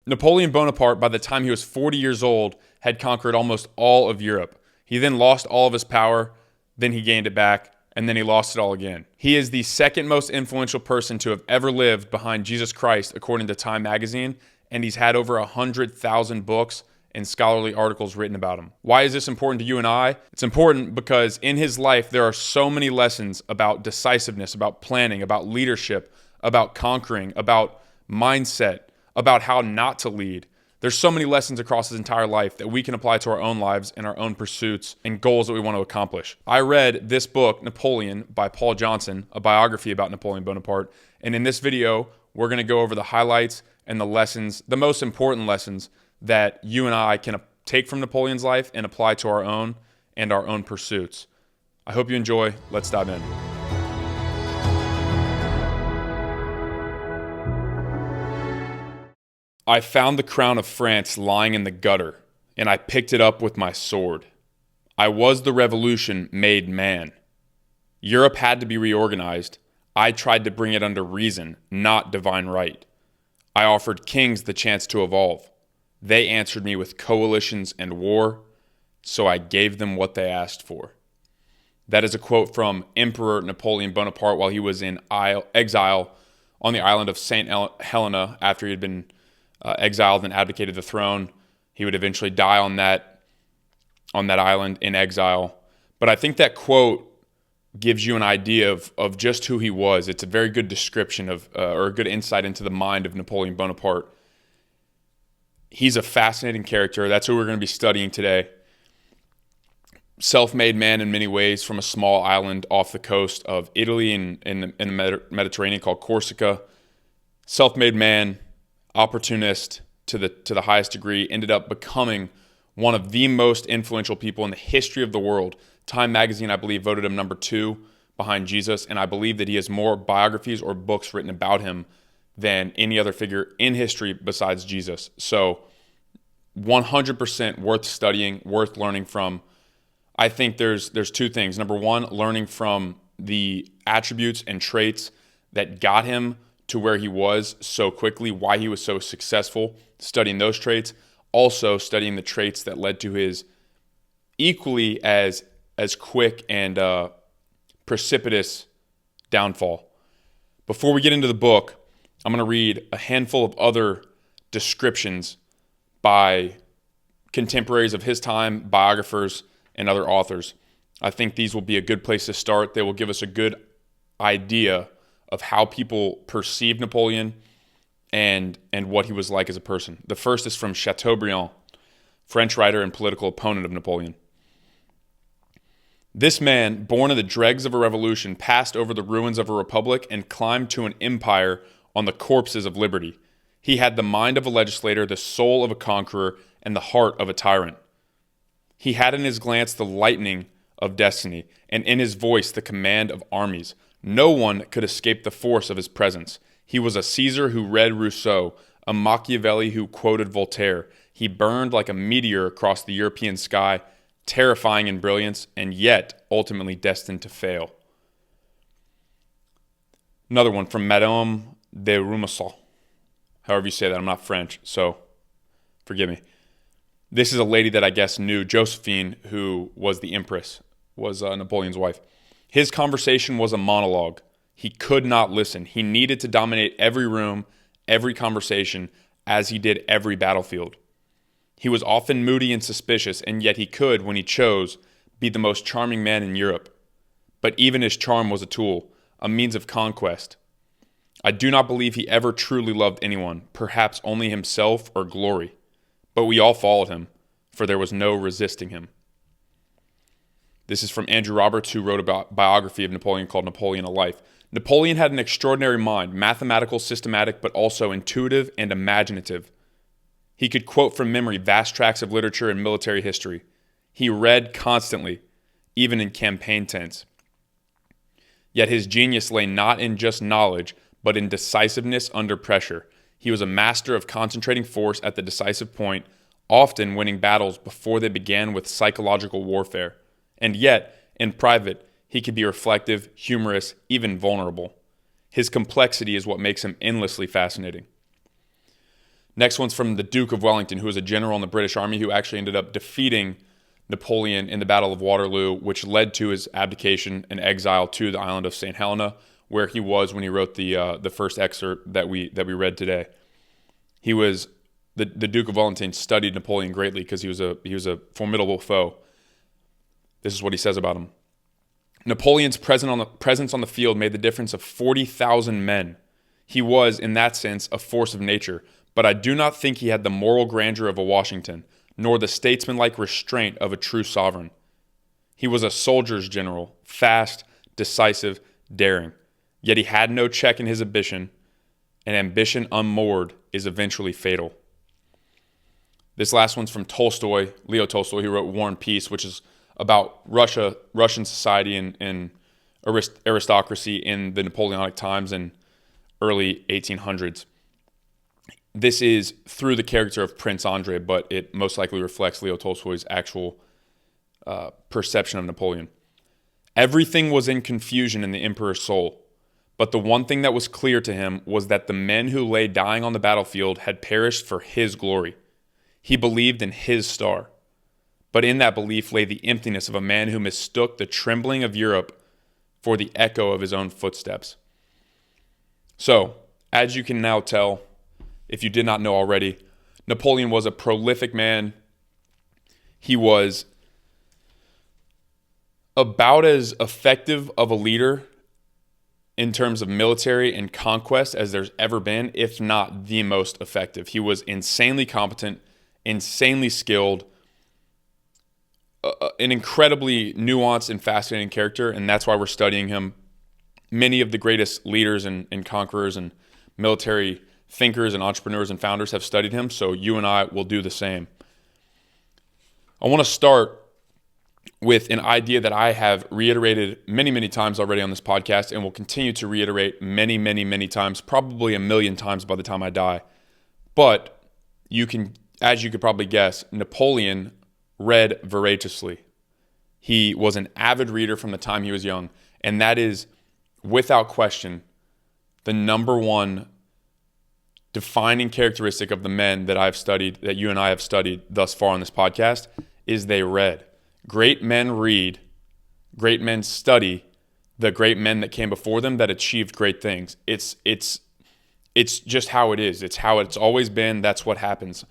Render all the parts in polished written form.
Napoleon Bonaparte, by the time he was 40 years old, had conquered almost all of Europe. He then lost all of his power, then he gained it back, and then he lost it all again. He is the second most influential person to have ever lived behind Jesus Christ, according to Time magazine, and he's had over 100,000 books and scholarly articles written about him. Why is this important to you and I? It's important because in his life, there are so many lessons about decisiveness, about planning, about leadership, about conquering, about mindset, about how not to lead. There's so many lessons across his entire life that we can apply to our own lives and our own pursuits and goals that we want to accomplish. I read this book, Napoleon, by Paul Johnson, a biography about Napoleon Bonaparte. And in this video, we're going to go over the highlights and the lessons, the most important lessons that you and I can take from Napoleon's life and apply to our own and our own pursuits. I hope you enjoy. Let's dive in. I found the crown of France lying in the gutter, and I picked it up with my sword. I was the revolution made man. Europe had to be reorganized. I tried to bring it under reason, not divine right. I offered kings the chance to evolve. They answered me with coalitions and war, so I gave them what they asked for. That is a quote from Emperor Napoleon Bonaparte while he was in exile on the island of St. Helena after he had been exiled and abdicated the throne. He would eventually die on that island in exile. But I think that quote gives you an idea of just who he was. It's a very good description of, or a good insight into the mind of Napoleon Bonaparte. He's a fascinating character. That's who we're going to be studying today. Self-made man in many ways from a small island off the coast of Italy in the Mediterranean called Corsica. Self-made man, opportunist to the highest degree, ended up becoming one of the most influential people in the history of the world. Time magazine, I believe, voted him number 2 behind Jesus, and I believe that he has more biographies or books written about him than any other figure in history besides Jesus. So 100% worth studying, worth learning from. I think there's two things. Number one, learning from the attributes and traits that got him to where he was so quickly, why he was so successful, studying those traits. Also studying the traits that led to his equally as quick and precipitous downfall. Before we get into the book, I'm going to read a handful of other descriptions by contemporaries of his time, biographers, and other authors. I think these will be a good place to start. They will give us a good idea of how people perceived Napoleon and what he was like as a person. The first is from Chateaubriand, French writer and political opponent of Napoleon. This man, born in the dregs of a revolution, passed over the ruins of a republic and climbed to an empire on the corpses of liberty. He had the mind of a legislator, the soul of a conqueror, and the heart of a tyrant. He had in his glance the lightning of destiny, and in his voice the command of armies. No one could escape the force of his presence. He was a Caesar who read Rousseau, a Machiavelli who quoted Voltaire. He burned like a meteor across the European sky, terrifying in brilliance, and yet ultimately destined to fail. Another one from Madame de Remusat. However you say that, I'm not French, so forgive me. This is a lady that I guess knew Josephine, who was the empress, was Napoleon's wife. His conversation was a monologue. He could not listen. He needed to dominate every room, every conversation, as he did every battlefield. He was often moody and suspicious, and yet he could, when he chose, be the most charming man in Europe. But even his charm was a tool, a means of conquest. I do not believe he ever truly loved anyone, perhaps only himself or glory. But we all followed him, for there was no resisting him. This is from Andrew Roberts, who wrote a biography of Napoleon called Napoleon: A Life. Napoleon had an extraordinary mind, mathematical, systematic, but also intuitive and imaginative. He could quote from memory vast tracts of literature and military history. He read constantly, even in campaign tents. Yet his genius lay not in just knowledge, but in decisiveness under pressure. He was a master of concentrating force at the decisive point, often winning battles before they began with psychological warfare. And yet, in private, he could be reflective, humorous, even vulnerable. His complexity is what makes him endlessly fascinating. Next one's from the Duke of Wellington, who was a general in the British Army who actually ended up defeating Napoleon in the Battle of Waterloo, which led to his abdication and exile to the island of St. Helena, where he was when he wrote the first excerpt that we read today. He was the Duke of Wellington studied Napoleon greatly because he was a formidable foe. This is what he says about him. Napoleon's presence on the field made the difference of 40,000 men. He was, in that sense, a force of nature, but I do not think he had the moral grandeur of a Washington, nor the statesmanlike restraint of a true sovereign. He was a soldier's general, fast, decisive, daring. Yet he had no check in his ambition, and ambition unmoored is eventually fatal. This last one's from Tolstoy, Leo Tolstoy. He wrote War and Peace, which is about Russian society and aristocracy in the Napoleonic times and early 1800s. This is through the character of Prince Andrei, but it most likely reflects Leo Tolstoy's actual perception of Napoleon. Everything was in confusion in the emperor's soul, but the one thing that was clear to him was that the men who lay dying on the battlefield had perished for his glory. He believed in his star, but in that belief lay the emptiness of a man who mistook the trembling of Europe for the echo of his own footsteps. So, as you can now tell, if you did not know already, Napoleon was a prolific man. He was about as effective of a leader in terms of military and conquest as there's ever been, if not the most effective. He was insanely competent, insanely skilled, an incredibly nuanced and fascinating character, and that's why we're studying him. Many of the greatest leaders and conquerors and military thinkers and entrepreneurs and founders have studied him, so you and I will do the same. I want to start with an idea that I have reiterated many, many times already on this podcast and will continue to reiterate many, many, many times, probably 1,000,000 times by the time I die. But you can, as you could probably guess, Napoleon read voraciously. He was an avid reader from the time he was young, and that is, without question, the number one defining characteristic of the men that I've studied, that you and I have studied thus far on this podcast, is they read. Great men read, great men study the great men that came before them that achieved great things. It's just how it is. It's how it's always been. That's what happens.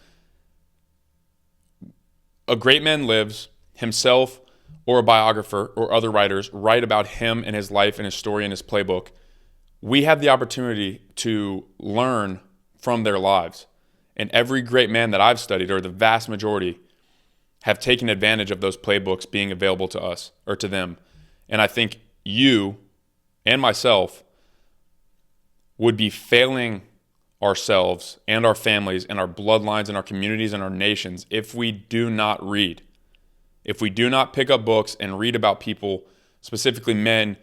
A great man lives, himself or a biographer or other writers write about him and his life and his story and his playbook. We have the opportunity to learn from their lives. And every great man that I've studied, or the vast majority, have taken advantage of those playbooks being available to us or to them. And I think you and myself would be failing ourselves and our families and our bloodlines and our communities and our nations if we do not read. If we do not pick up books and read about people, specifically men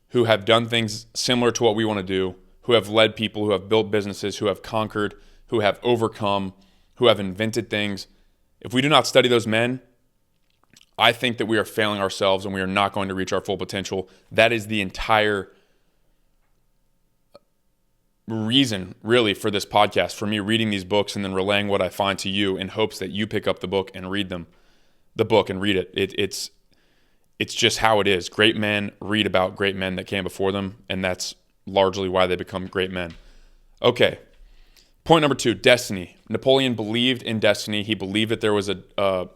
who have done things similar to what we want to do, who have led people, who have built businesses, who have conquered, who have overcome, who have invented things. If we do not study those men, I think that we are failing ourselves and we are not going to reach our full potential. That is the entire reason, really, for this podcast, for me reading these books and then relaying what I find to you in hopes that you pick up the book and read it. It's just how it is. Great men read about great men that came before them, and that's largely why they become great men. Okay. Point number 2, destiny. Napoleon believed in destiny. He believed that there was a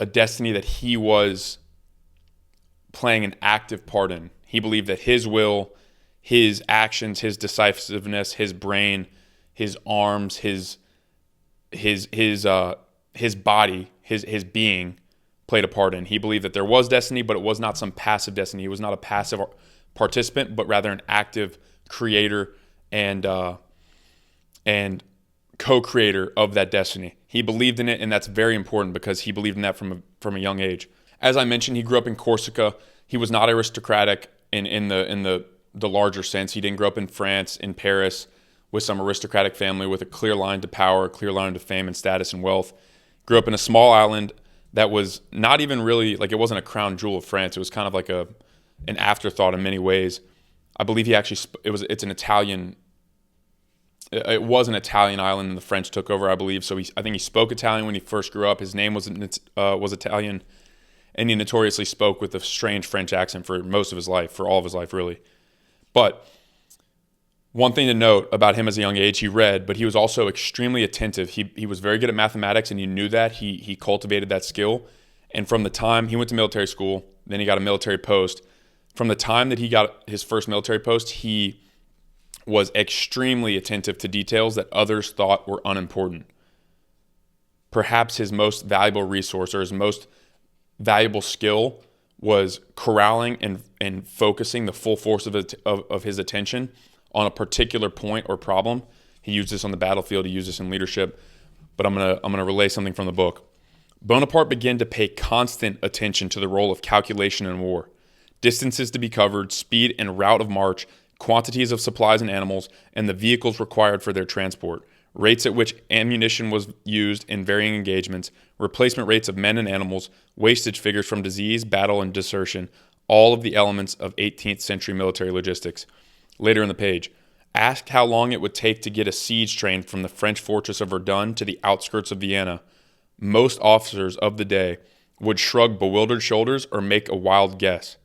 destiny that he was playing an active part in. He believed that his will, his actions, his decisiveness, his brain, his arms, his body, his being played a part in. He believed that there was destiny, but it was not some passive destiny. He was not a passive participant, but rather an active creator and co-creator of that destiny. He believed in it, and that's very important because he believed in that from a young age. As I mentioned, he grew up in Corsica. He was not aristocratic in the larger sense. He didn't grow up in France, in Paris, with some aristocratic family with a clear line to power, a clear line to fame and status and wealth. Grew up in a small island that was not even really, like, it wasn't a crown jewel of France. It was kind of like an afterthought in many ways. I believe he actually, it's an Italian it was an Italian island, and the French took over, I believe. So I think he spoke Italian when he first grew up. His name was Italian, and he notoriously spoke with a strange French accent for most of his life, for all of his life, really. But one thing to note about him as a young age, he read, but he was also extremely attentive. He was very good at mathematics, and you knew that. He cultivated that skill. And from the time he went to military school, then he got a military post. From the time that he got his first military post, he was extremely attentive to details that others thought were unimportant. Perhaps his most valuable resource or his most valuable skill was corralling and focusing the full force of his attention on a particular point or problem. He used this on the battlefield. He used this in leadership. But I'm gonna relay something from the book. Bonaparte began to pay constant attention to the role of calculation in war. Distances to be covered, speed and route of march, quantities of supplies and animals, and the vehicles required for their transport, rates at which ammunition was used in varying engagements, replacement rates of men and animals, wastage figures from disease, battle, and desertion, all of the elements of 18th century military logistics. Later in the page, asked how long it would take to get a siege train from the French fortress of Verdun to the outskirts of Vienna, most officers of the day would shrug bewildered shoulders or make a wild guess.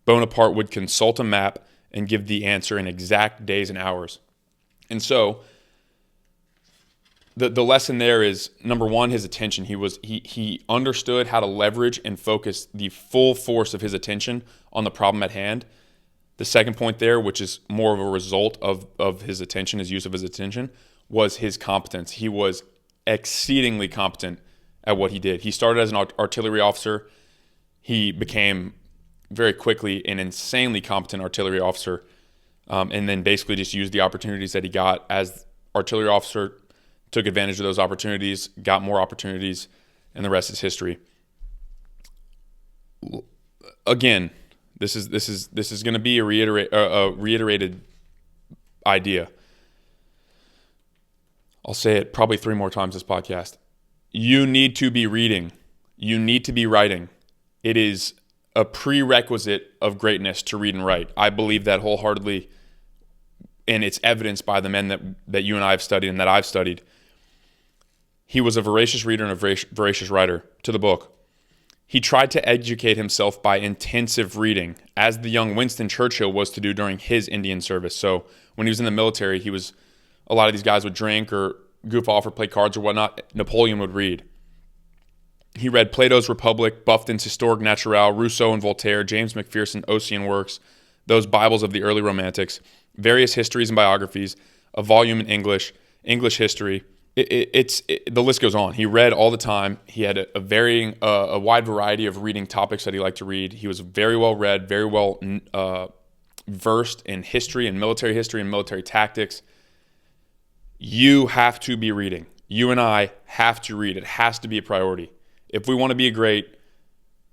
Bonaparte would consult a map and give the answer in exact days and hours. And so the lesson there is, number one, his attention. He understood how to leverage and focus the full force of his attention on the problem at hand. The second point there, which is more of a result of his attention, his use of his attention, was his competence. He was exceedingly competent at what he did. He started as an artillery officer. He became very quickly an insanely competent artillery officer, and then basically just used the opportunities that he got as artillery officer, took advantage of those opportunities, got more opportunities, and the rest is history. Again, this is going to be a reiterated idea. I'll say it probably 3 more times this podcast. You need to be reading. You need to be writing. It is a prerequisite of greatness to read and write. I believe that wholeheartedly, and it's evidenced by the men that you and I have studied and that I've studied. He was a voracious reader and a voracious writer. To the book, he tried to educate himself by intensive reading, as the young Winston Churchill was to do during his Indian service. So when he was in the military, a lot of these guys would drink or goof off or play cards or whatnot. Napoleon would read. He read Plato's Republic, Buffton's Historique Naturelle, Rousseau and Voltaire, James McPherson, Ossian Works, those Bibles of the early Romantics, various histories and biographies, a volume in English history. The list goes on. He read all the time. He had a wide variety of reading topics that he liked to read. He was very well read, very well versed in history and military tactics. You have to be reading. You and I have to read. It has to be a priority. If we want to be great,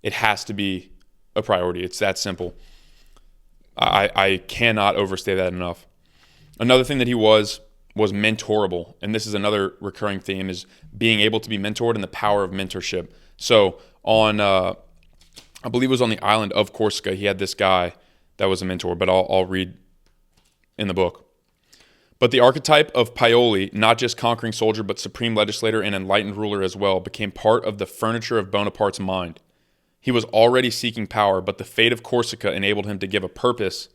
it has to be a priority. It's that simple. I cannot overstate that enough. Another thing that he was mentorable, and this is another recurring theme, is being able to be mentored and the power of mentorship. So on, I believe it was on the island of Corsica, he had this guy that was a mentor, but I'll read in the book. But the archetype of Paoli, not just conquering soldier, but supreme legislator and enlightened ruler as well, became part of the furniture of Bonaparte's mind. He was already seeking power, but the fate of Corsica enabled him to give a purpose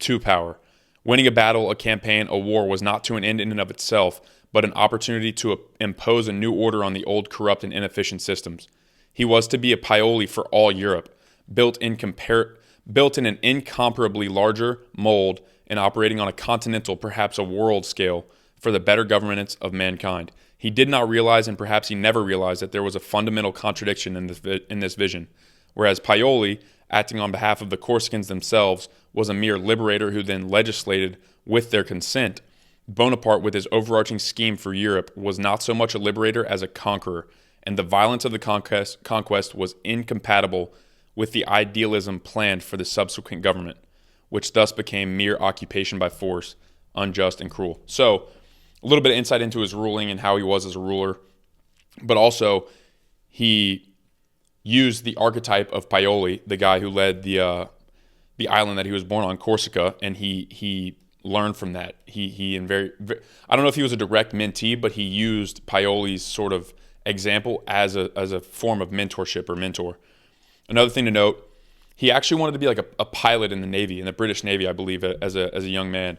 to power. Winning a battle, a campaign, a war was not to an end in and of itself, but an opportunity to impose a new order on the old corrupt and inefficient systems. He was to be a Paoli for all Europe, built in an incomparably larger mold and operating on a continental, perhaps a world scale, for the better governance of mankind. He did not realize, and perhaps he never realized, that there was a fundamental contradiction in this vision. Whereas Paoli, acting on behalf of the Corsicans themselves, was a mere liberator who then legislated with their consent, Bonaparte, with his overarching scheme for Europe, was not so much a liberator as a conqueror, and the violence of the conquest was incompatible with the idealism planned for the subsequent government, which thus became mere occupation by force, unjust and cruel. So, a little bit of insight into his ruling and how he was as a ruler, but also he used the archetype of Paoli, the guy who led the island that he was born on, Corsica, and he learned from that. He I don't know if he was a direct mentee, but he used Paoli's sort of example as a form of mentorship or mentor. Another thing to note, he actually wanted to be like a pilot in the Navy, in the British Navy, I believe, as a young man.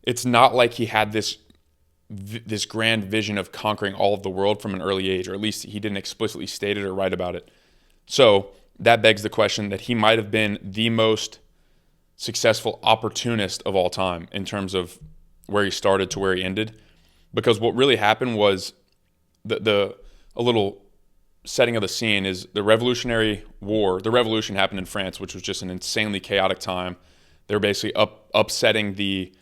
It's not like he had this grand vision of conquering all of the world from an early age, or at least he didn't explicitly state it or write about it. So that begs the question that he might have been the most successful opportunist of all time in terms of where he started to where he ended. Because what really happened was a little setting of the scene is the Revolutionary War. The revolution happened in France, which was just an insanely chaotic time. They were basically upsetting the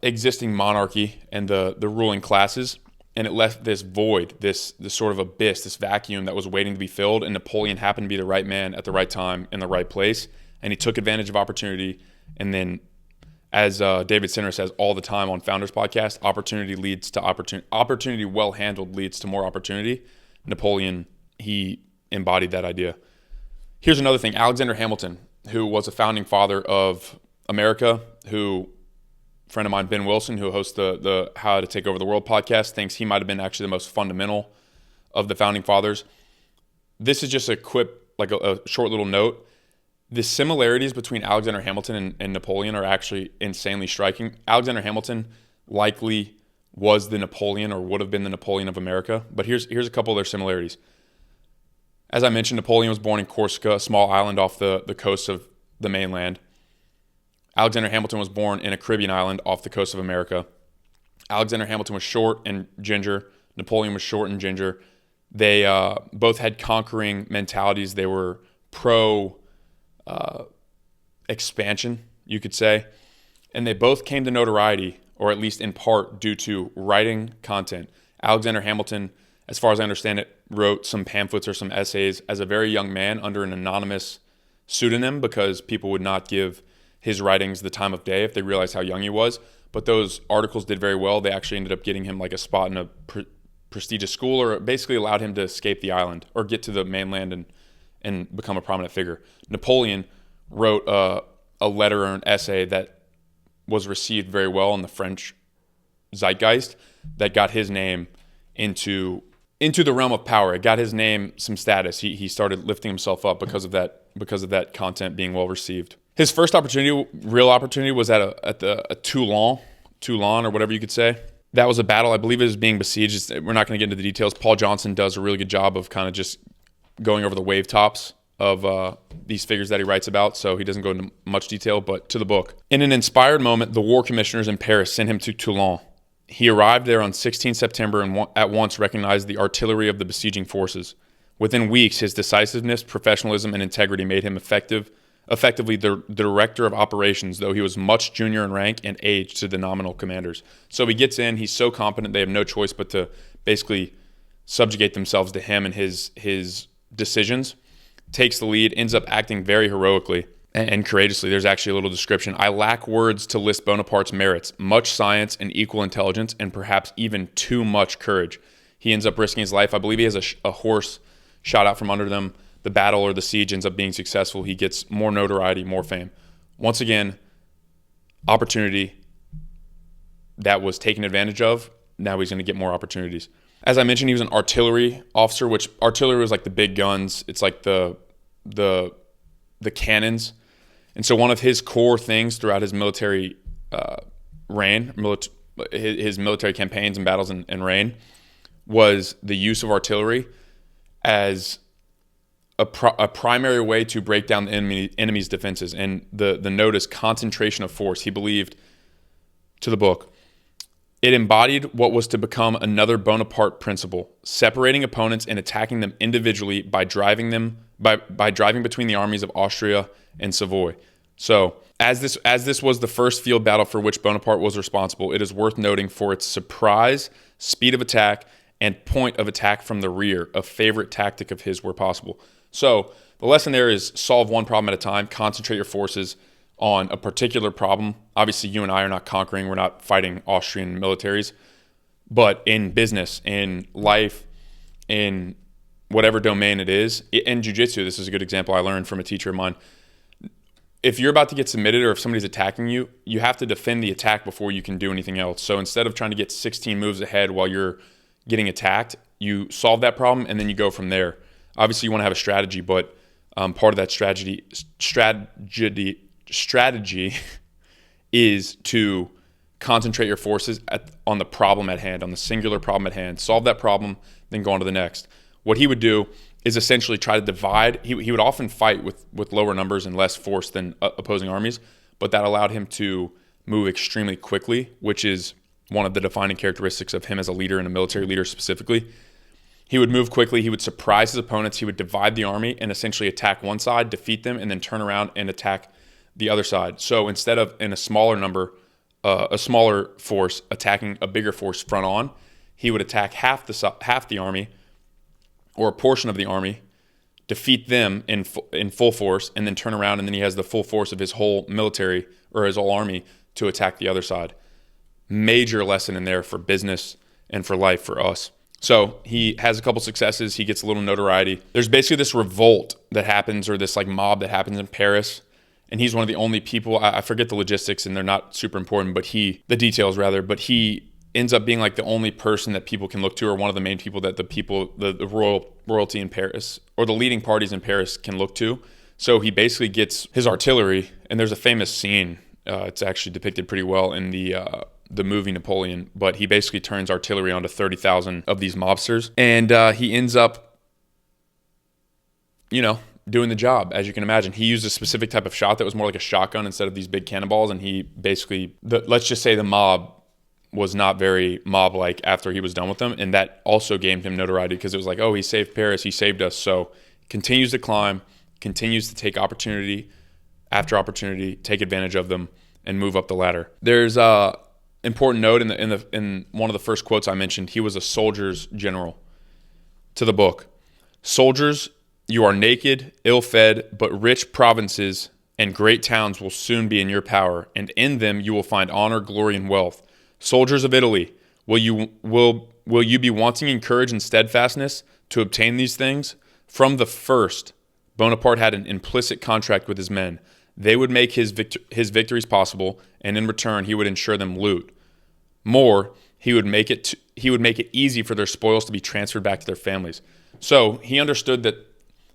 existing monarchy and the ruling classes, and it left this void, this sort of abyss, this vacuum that was waiting to be filled, and Napoleon happened to be the right man at the right time in the right place, and he took advantage of opportunity. And then, as David Sinner says all the time on Founders Podcast, opportunity leads to opportunity. Opportunity well handled leads to more opportunity. Napoleon, he embodied that idea. Here's another thing. Alexander Hamilton, who was a founding father of America, who friend of mine, Ben Wilson, who hosts the How to Take Over the World podcast, thinks he might have been actually the most fundamental of the founding fathers. This is just a short little note. The similarities between Alexander Hamilton and Napoleon are actually insanely striking. Alexander Hamilton likely was the Napoleon, or would have been the Napoleon of America, but here's a couple of their similarities. As I mentioned, Napoleon was born in Corsica, a small island off the coast of the mainland. Alexander Hamilton was born in a Caribbean island off the coast of America. Alexander Hamilton was short and ginger. Napoleon was short and ginger. They both had conquering mentalities. They were pro expansion, you could say. And they both came to notoriety, or at least in part, due to writing content. Alexander Hamilton, as far as I understand it, wrote some pamphlets or some essays as a very young man under an anonymous pseudonym, because people would not give his writings the time of day if they realized how young he was. But those articles did very well. They actually ended up getting him like a spot in a prestigious school, or basically allowed him to escape the island or get to the mainland and become a prominent figure. Napoleon wrote a letter or an essay that was received very well in the French zeitgeist, that got his name into the realm of power. It got his name some status. He started lifting himself up because of that content being well received. His first real opportunity, was at Toulon, or whatever you could say. That was a battle. I believe it was being besieged. We're not going to get into the details. Paul Johnson does a really good job of kind of just going over the wave tops of these figures that he writes about, so he doesn't go into much detail, but to the book. In an inspired moment, the war commissioners in Paris sent him to Toulon. He arrived there on 16 September and at once recognized the artillery of the besieging forces. Within weeks, his decisiveness, professionalism, and integrity made him effectively the director of operations, though he was much junior in rank and age to the nominal commanders. So he gets in, he's so competent, they have no choice but to basically subjugate themselves to him and his decisions. Takes the lead, ends up acting very heroically and courageously. There's actually a little description. I lack words to list Bonaparte's merits: much science and equal intelligence, and perhaps even too much courage. He ends up risking his life. I believe he has a horse shot out from under them. The battle or the siege ends up being successful. He gets more notoriety, more fame. Once again, opportunity that was taken advantage of. Now he's going to get more opportunities. As I mentioned, he was an artillery officer, which artillery was like the big guns. It's like the cannons. And so one of his core things throughout his military his military campaigns and battles and reign, was the use of artillery as a primary way to break down the enemy's defenses. And the note is concentration of force. He believed, to the book, it embodied what was to become another Bonaparte principle: separating opponents and attacking them individually by driving between the armies of Austria and Savoy. So, as this was the first field battle for which Bonaparte was responsible, it is worth noting for its surprise, speed of attack, and point of attack from the rear, a favorite tactic of his where possible. So, the lesson there is solve one problem at a time, concentrate your forces on a particular problem. Obviously, you and I are not conquering, we're not fighting Austrian militaries, but in business, in life, in whatever domain it is, in jiu-jitsu, this is a good example I learned from a teacher of mine. if you're about to get submitted or if somebody's attacking you, you have to defend the attack before you can do anything else. So instead of trying to get 16 moves ahead while you're getting attacked, you solve that problem and then you go from there. Obviously, you want to have a strategy, but part of that strategy is to concentrate your forces on the problem at hand, on the singular problem at hand. Solve that problem, then go on to the next. What he would do is essentially try to divide. He would often fight with lower numbers and less force than opposing armies, but that allowed him to move extremely quickly, which is one of the defining characteristics of him as a leader and a military leader specifically. He would move quickly. He would surprise his opponents. He would divide the army and essentially attack one side, defeat them, and then turn around and attack the other side. So instead of in a smaller force attacking a bigger force front on, he would attack half the army or a portion of the army, defeat them in full force, and then turn around, and then he has the full force of his whole military or his whole army to attack the other side. Major lesson in there for business and for life for us. So he has a couple successes. He gets a little notoriety. There's basically this revolt that happens, or this like mob that happens in Paris. And he's one of the only people, I forget the logistics and they're not super important, but the details rather, but he ends up being like the only person that people can look to, or one of the main people that the royalty in Paris, or the leading parties in Paris can look to. So he basically gets his artillery, and there's a famous scene, it's actually depicted pretty well in the movie Napoleon, but he basically turns artillery onto 30,000 of these mobsters, and he ends up, doing the job, as you can imagine. He used a specific type of shot that was more like a shotgun instead of these big cannonballs, and he basically, let's just say the mob was not very mob-like after he was done with them, and that also gained him notoriety because it was like, oh, he saved Paris, he saved us. So continues to climb, continues to take opportunity after opportunity, take advantage of them, and move up the ladder. There's a important note in one of the first quotes I mentioned. He was a soldier's general to the book. Soldiers, you are naked, ill-fed, but rich provinces and great towns will soon be in your power, and in them you will find honor, glory, and wealth. Soldiers of Italy, will you be wanting in courage and steadfastness to obtain these things? From the first, Bonaparte had an implicit contract with his men. They would make his victories possible, and in return, he would ensure them loot. More, he would make it easy for their spoils to be transferred back to their families. So he understood that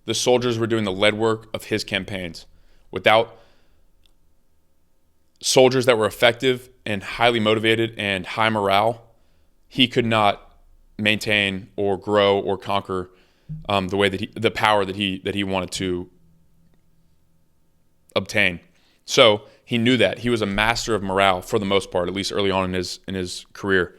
the soldiers were doing the lead work of his campaigns. Without soldiers that were effective and highly motivated and high morale, he could not maintain or grow or conquer the power that he wanted to obtain. So he knew that he was a master of morale for the most part, at least early on in his career.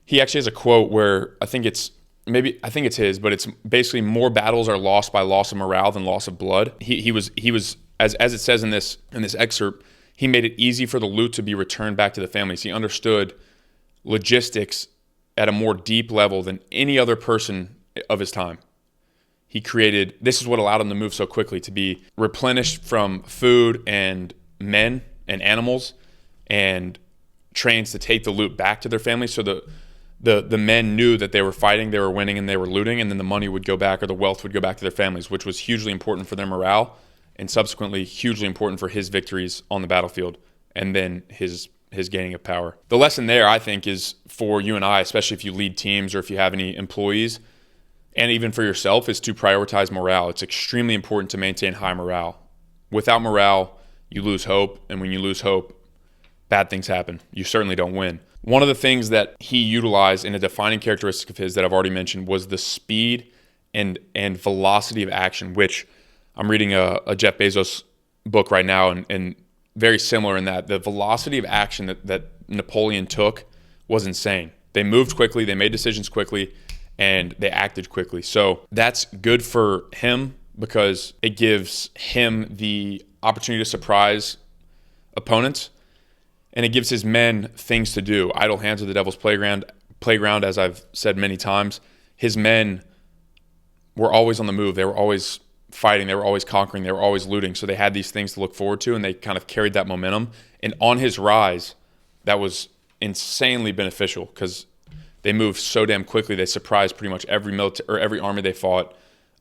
He actually has a quote where I think it's his, but it's basically more battles are lost by loss of morale than loss of blood. He was as it says in this excerpt, he made it easy for the loot to be returned back to the families. He understood logistics at a more deep level than any other person of his time. This is what allowed him to move so quickly, to be replenished from food and men and animals, and trains to take the loot back to their families. So the men knew that they were fighting, they were winning, and they were looting, and then the money would go back, or the wealth would go back to their families, which was hugely important for their morale, and subsequently hugely important for his victories on the battlefield, and then his gaining of power. The lesson there, I think, is for you and I, especially if you lead teams or if you have any employees, and even for yourself, is to prioritize morale. It's extremely important to maintain high morale. Without morale, you lose hope, and when you lose hope, bad things happen. You certainly don't win. One of the things that he utilized in a defining characteristic of his that I've already mentioned was the speed and velocity of action, which I'm reading a Jeff Bezos book right now, and very similar in that the velocity of action that Napoleon took was insane. They moved quickly, they made decisions quickly, and they acted quickly. So that's good for him because it gives him the opportunity to surprise opponents, and it gives his men things to do. Idle hands are the devil's playground, as I've said many times. His men were always on the move. They were always fighting. They were always conquering. They were always looting. So they had these things to look forward to, and they kind of carried that momentum. And on his rise, that was insanely beneficial because they moved so damn quickly. They surprised pretty much every army they fought,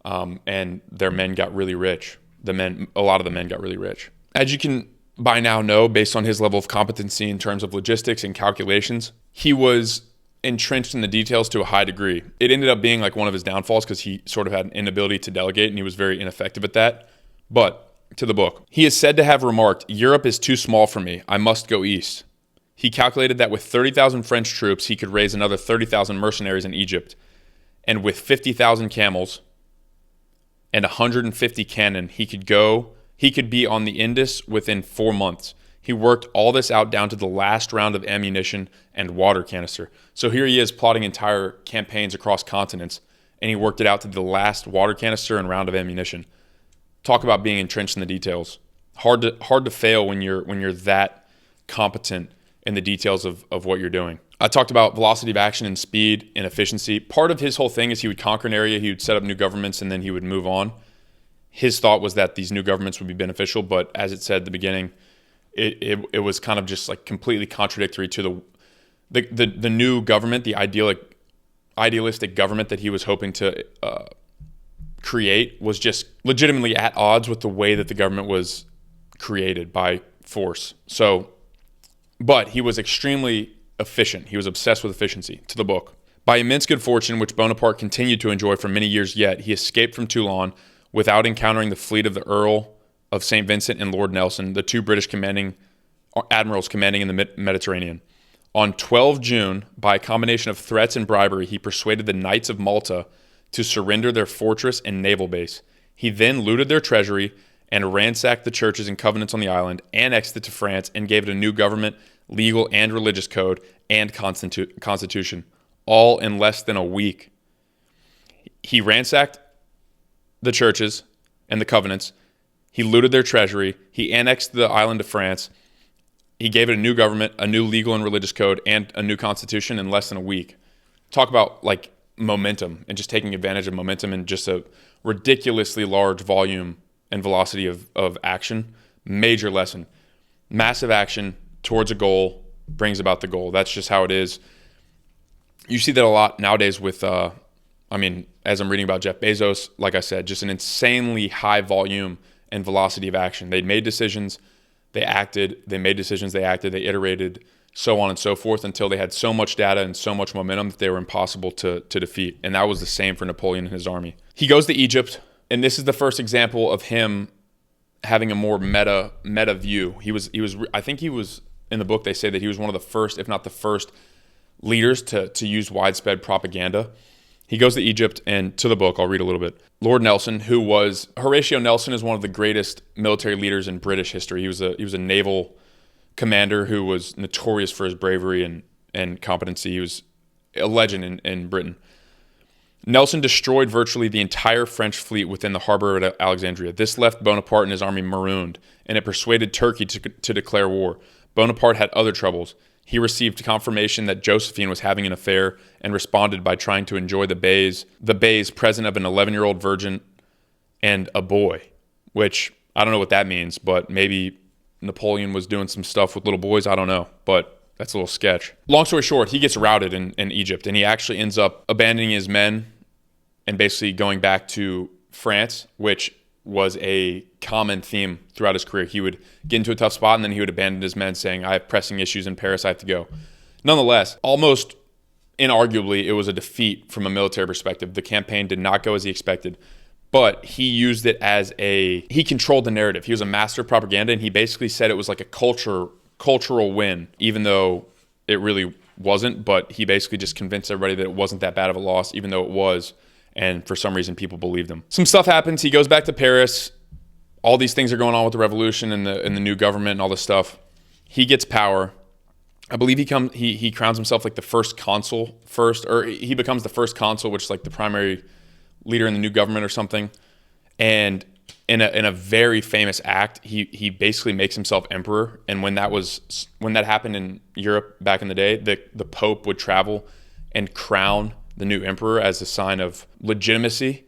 and their men got really rich. a lot of the men got really rich. As you can by now know, based on his level of competency in terms of logistics and calculations, he was entrenched in the details to a high degree. It ended up being like one of his downfalls because he sort of had an inability to delegate and he was very ineffective at that. But to the book, he is said to have remarked, "Europe is too small for me. I must go east." He calculated that with 30,000 French troops, he could raise another 30,000 mercenaries in Egypt. And with 50,000 camels and 150 cannon, he could be on the Indus within 4 months. He worked all this out down to the last round of ammunition and water canister. So here he is plotting entire campaigns across continents, and he worked it out to the last water canister and round of ammunition. Talk about being entrenched in the details. Hard to fail when you're that competent in the details of what you're doing. I talked about velocity of action and speed and efficiency. Part of his whole thing is he would conquer an area, he would set up new governments, and then he would move on. His thought was that these new governments would be beneficial, but as it said at the beginning, it was kind of just like completely contradictory to the new government, the idealistic government that he was hoping to create was just legitimately at odds with the way that the government was created by force. But he was extremely efficient. He was obsessed with efficiency. To the book. By immense good fortune, which Bonaparte continued to enjoy for many years yet, he escaped from Toulon without encountering the fleet of the Earl of St. Vincent and Lord Nelson, the two British admirals commanding in the Mediterranean. On 12 June, by a combination of threats and bribery, he persuaded the Knights of Malta to surrender their fortress and naval base. He then looted their treasury and ransacked the churches and convents on the island, annexed it to France, and gave it a new government, legal and religious code, and constitution, all in less than a week. He ransacked the churches and the covenants. He looted their treasury. He annexed the island to France. He gave it a new government, a new legal and religious code, and a new constitution in less than a week. Talk about like momentum and just taking advantage of momentum and just a ridiculously large volume and velocity of action. Major lesson. Massive action towards a goal brings about the goal. That's just how it is. You see that a lot nowadays with, as I'm reading about Jeff Bezos, like I said, just an insanely high volume and velocity of action. They made decisions, they acted, they made decisions, they acted, they iterated, so on and so forth until they had so much data and so much momentum that they were impossible to defeat. And that was the same for Napoleon and his army. He goes to Egypt, and this is the first example of him having a more meta view. I think he was in the book, they say that he was one of the first, if not the first, leaders to use widespread propaganda. He goes to Egypt, and to the book, I'll read a little bit. Lord Nelson, Horatio Nelson is one of the greatest military leaders in British history. He was a naval commander who was notorious for his bravery and competency. He was a legend in Britain. Nelson destroyed virtually the entire French fleet within the harbor of Alexandria. This left Bonaparte and his army marooned, and it persuaded Turkey to declare war. Bonaparte had other troubles. He received confirmation that Josephine was having an affair and responded by trying to enjoy the bays present of an 11-year-old virgin and a boy, which I don't know what that means, but maybe Napoleon was doing some stuff with little boys. I don't know, but that's a little sketch. Long story short, he gets routed in Egypt, and he actually ends up abandoning his men and basically going back to France, which was a common theme throughout his career. He would get into a tough spot, and then he would abandon his men, saying, I have pressing issues in Paris, I have to go. Nonetheless, almost inarguably, it was a defeat from a military perspective. The campaign did not go as he expected, but he used it he controlled the narrative. He was a master of propaganda, and he basically said it was like a cultural win, even though it really wasn't, but he basically just convinced everybody that it wasn't that bad of a loss, even though it was. And for some reason, people believed him. Some stuff happens. He goes back to Paris. All these things are going on with the revolution and the new government and all this stuff. He gets power. I believe he crowns himself like the first consul or he becomes the first consul, which is like the primary leader in the new government or something. And in a very famous act, he basically makes himself emperor. And when that happened in Europe back in the day, the Pope would travel and crown the new emperor as a sign of legitimacy.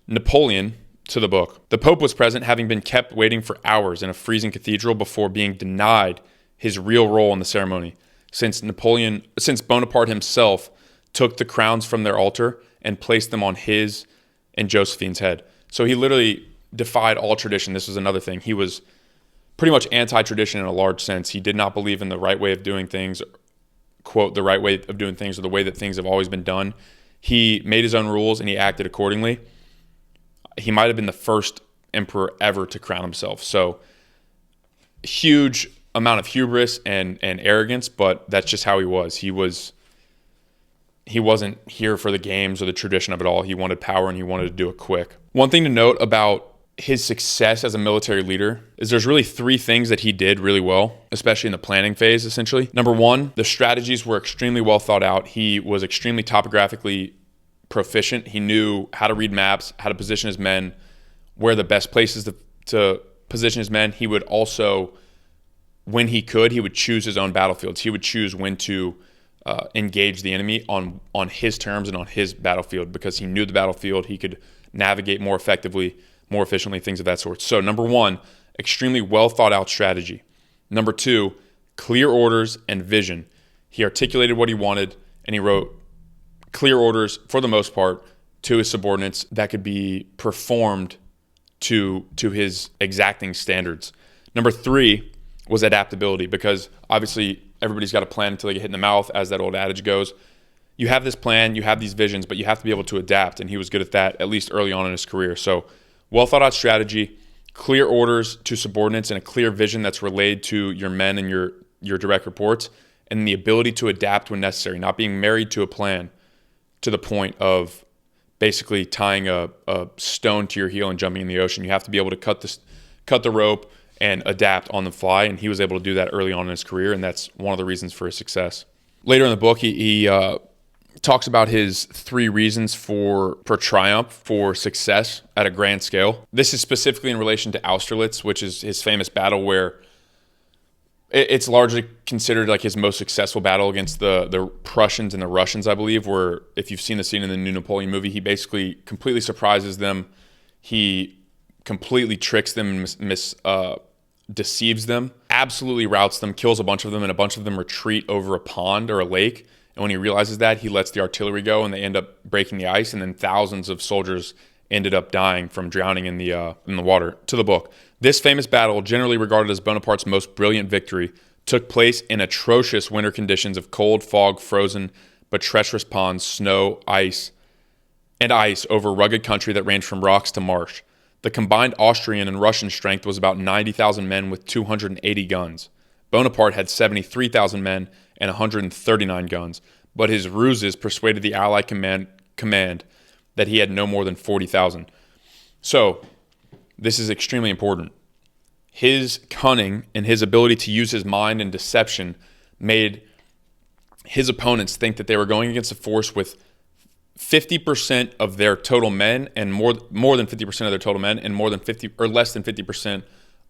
Napoleon, to the book. The Pope was present, having been kept waiting for hours in a freezing cathedral before being denied his real role in the ceremony, since Bonaparte himself took the crowns from their altar and placed them on his and Josephine's head. So he literally defied all tradition. This was another thing. He was pretty much anti-tradition in a large sense. He did not believe in the right way of doing things, quote, the right way of doing things or the way that things have always been done. He made his own rules and he acted accordingly. He might have been the first emperor ever to crown himself. So huge amount of hubris and arrogance, but that's just how he was. He wasn't here for the games or the tradition of it all. He wanted power and he wanted to do it quick. One thing to note about his success as a military leader is there's really three things that he did really well, especially in the planning phase, essentially. Number one, the strategies were extremely well thought out. He was extremely topographically proficient. He knew how to read maps, how to position his men, where the best places to position his men. He would also, when he could, he would choose his own battlefields. He would choose when to engage the enemy on his terms and on his battlefield because he knew the battlefield. He could navigate more effectively, more efficiently, things of that sort. So number one, extremely well thought out strategy. Number two, clear orders and vision. He articulated what he wanted and he wrote clear orders for the most part to his subordinates that could be performed to his exacting standards. Number three was adaptability because obviously everybody's got a plan until they get hit in the mouth, as that old adage goes. You have this plan, you have these visions, but you have to be able to adapt, and he was good at that, at least early on in his career. So well thought out strategy, clear orders to subordinates, and a clear vision that's relayed to your men and your direct reports, and the ability to adapt when necessary, not being married to a plan to the point of basically tying a stone to your heel and jumping in the ocean. You have to be able to cut the rope and adapt on the fly, and he was able to do that early on in his career, and that's one of the reasons for his success. Later in the book, he talks about his three reasons for triumph, for success at a grand scale. This is specifically in relation to Austerlitz, which is his famous battle where it's largely considered like his most successful battle against the Prussians and the Russians, I believe, where if you've seen the scene in the new Napoleon movie, he basically completely surprises them. He completely tricks them and deceives them, absolutely routs them, kills a bunch of them, and a bunch of them retreat over a pond or a lake. And when he realizes that, he lets the artillery go and they end up breaking the ice, and then thousands of soldiers ended up dying from drowning in the water. To the book. This famous battle, generally regarded as Bonaparte's most brilliant victory, took place in atrocious winter conditions of cold, fog, frozen but treacherous ponds, snow, ice over rugged country that ranged from rocks to marsh. The combined Austrian and Russian strength was about 90,000 men with 280 guns. Bonaparte had 73,000 men and 139 guns, but his ruses persuaded the Allied command that he had no more than 40,000. So, this is extremely important. His cunning and his ability to use his mind and deception made his opponents think that they were going against a force with 50% of their total men and more than 50% of their total men and more than 50 or less than 50%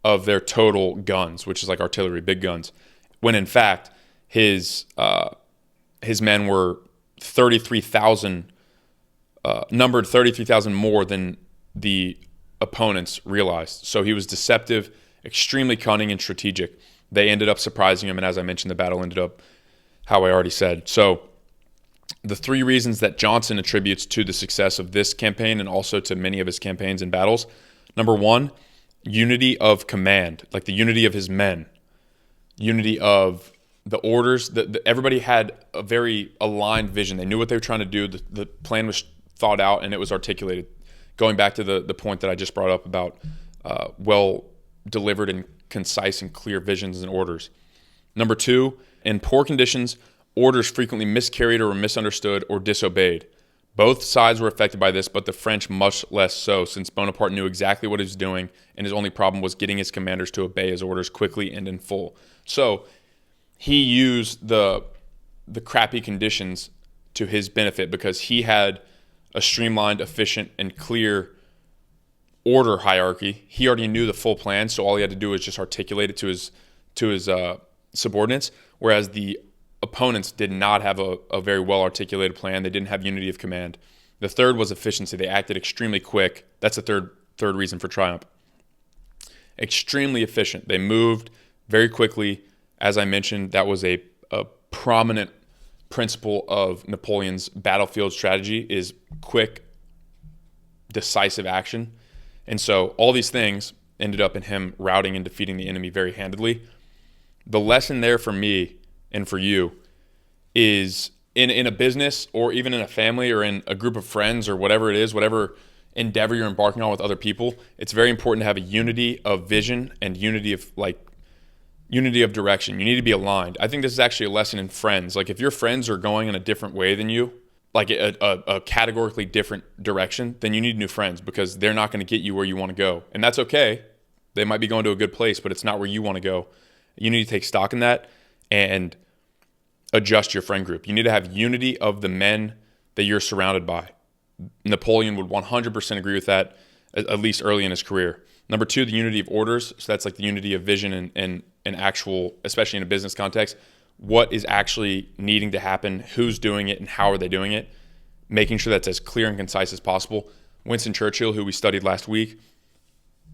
of their total guns, which is like artillery, big guns. When in fact, his men were 33,000 numbered 33,000 more than the opponents realized. So he was deceptive, extremely cunning and strategic. They ended up surprising him, and as I mentioned, the battle ended up how I already said. So the three reasons that Johnson attributes to the success of this campaign and also to many of his campaigns and battles. Number one, unity of command, like the unity of his men, unity of the orders. Everybody had a very aligned vision. They knew what they were trying to do. The plan was thought out and it was articulated. Going back to the point that I just brought up about well delivered and concise and clear visions and orders. Number two, in poor conditions, orders frequently miscarried or were misunderstood or disobeyed. Both sides were affected by this, but the French much less so, since Bonaparte knew exactly what he was doing, and his only problem was getting his commanders to obey his orders quickly and in full. So he used the crappy conditions to his benefit because he had a streamlined, efficient, and clear order hierarchy. He already knew the full plan, so all he had to do was just articulate it to his subordinates, whereas the opponents did not have a very well-articulated plan. They didn't have unity of command. The third was efficiency. They acted extremely quick. That's the third reason for triumph. Extremely efficient. They moved very quickly. As I mentioned, that was a prominent principle of Napoleon's battlefield strategy is quick, decisive action. And so all these things ended up in him routing and defeating the enemy very handedly. The lesson there for me and for you is in a business or even in a family or in a group of friends or whatever it is, whatever endeavor you're embarking on with other people, it's very important to have a unity of vision and unity of direction. You need to be aligned. I think this is actually a lesson in friends. Like if your friends are going in a different way than you, like a categorically different direction, then you need new friends because they're not going to get you where you want to go. And that's okay. They might be going to a good place, but it's not where you want to go. You need to take stock in that and adjust your friend group. You need to have unity of the men that you're surrounded by. Napoleon would 100% agree with that, at least early in his career. Number two, the unity of orders. So that's like the unity of vision and actual, especially in a business context, what is actually needing to happen, who's doing it, and how are they doing it, making sure that's as clear and concise as possible. Winston Churchill, who we studied last week,